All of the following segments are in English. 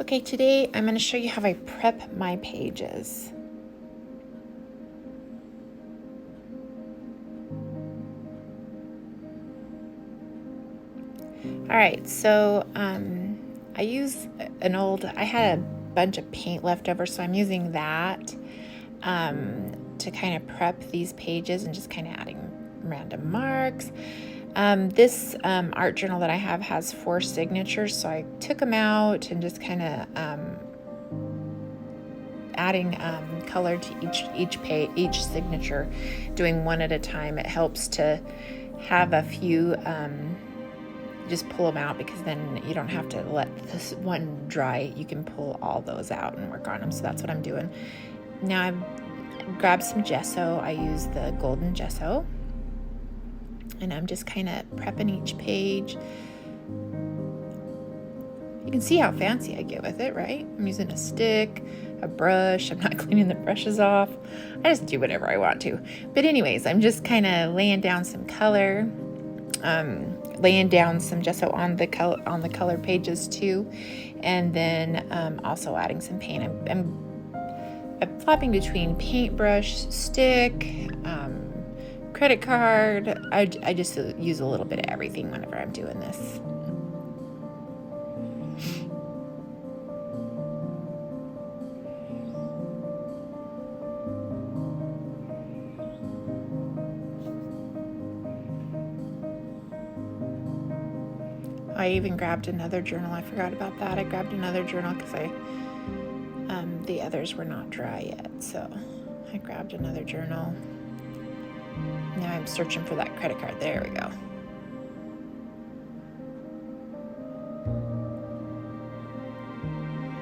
Okay, today I'm going to show you how I prep my pages. All right, so I use I had a bunch of paint left over, so I'm using that to kind of prep these pages and just kind of adding random marks. This art journal that I have has 4 signatures, so I took them out and just kind of adding color to each signature, doing one at a time. It helps to have a few, just pull them out, because then you don't have to let this one dry. You can pull all those out and work on them. So that's what I'm doing. Now I've grabbed some gesso. I use the golden gesso, and I'm just kind of prepping each page. You can see how fancy I get with it, right? I'm using a stick, a brush. I'm not cleaning the brushes off. I just do whatever I want to. But anyways, I'm just kind of laying down some color, laying down some gesso on the color pages too, and then also adding some paint. I'm flopping between paintbrush, stick, credit card. I just use a little bit of everything whenever I'm doing this. I even grabbed another journal. I forgot about that. I grabbed another journal because the others were not dry yet. So I grabbed another journal. Now I'm searching for that credit card. There we go.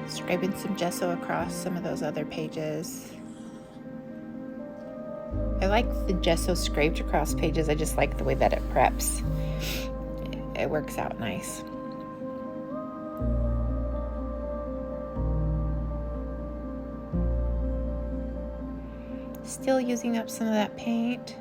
Scraping some gesso across some of those other pages. I like the gesso scraped across pages. I just like the way that it preps. It works out nice. Still using up some of that paint.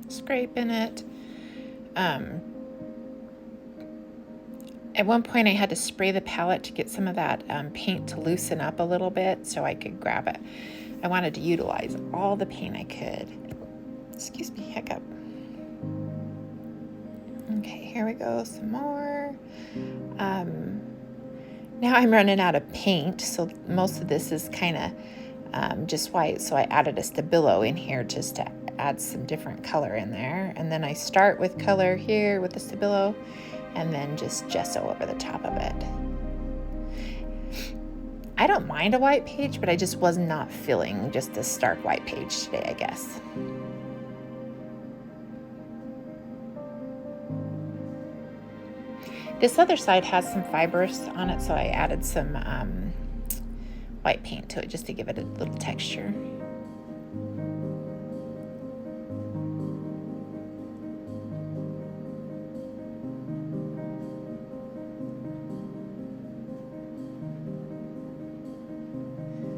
Scraping it. At one point I had to spray the palette to get some of that paint to loosen up a little bit so I could grab it. I wanted to utilize all the paint I could. Excuse me, hiccup. Okay, here we go, some more. Now I'm running out of paint, so most of this is kind of just white, so I added a Stabilo in here just to add some different color in there. And then I start with color here with the Stabilo, and then just gesso over the top of it. I don't mind a white page, but I just was not feeling just a stark white page today, I guess. This other side has some fibrous on it, so I added some white paint to it just to give it a little texture.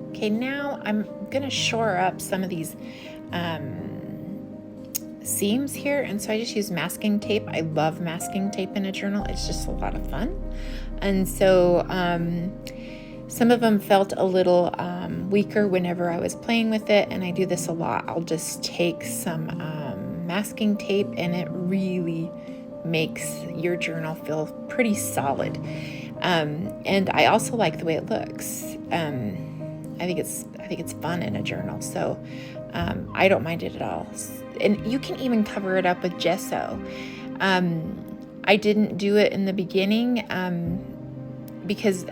Okay, now I'm gonna shore up some of these seams here, and so I just use masking tape. I love masking tape in a journal. It's just a lot of fun. And so some of them felt a little weaker whenever I was playing with it, and I do this a lot. I'll just take some masking tape, and it really makes your journal feel pretty solid. And I also like the way it looks. I think it's fun in a journal, so I don't mind it at all. And you can even cover it up with gesso. I didn't do it in the beginning because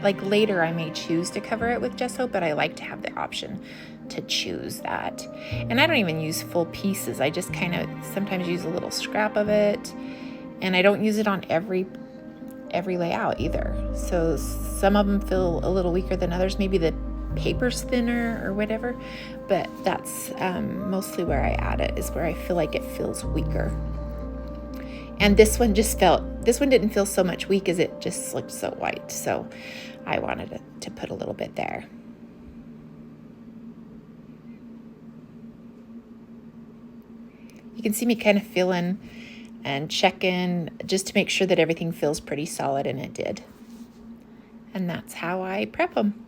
like later I may choose to cover it with gesso, but I like to have the option to choose that. And I don't even use full pieces. I just kind of sometimes use a little scrap of it, and I don't use it on every layout either. So some of them feel a little weaker than others. Maybe the paper's thinner or whatever, but that's mostly where I add it, is where I feel like it feels weaker. And this one didn't feel so much weak as it just looked so white. So I wanted to put a little bit there. You can see me kind of feeling and checking just to make sure that everything feels pretty solid, and it did. And that's how I prep them.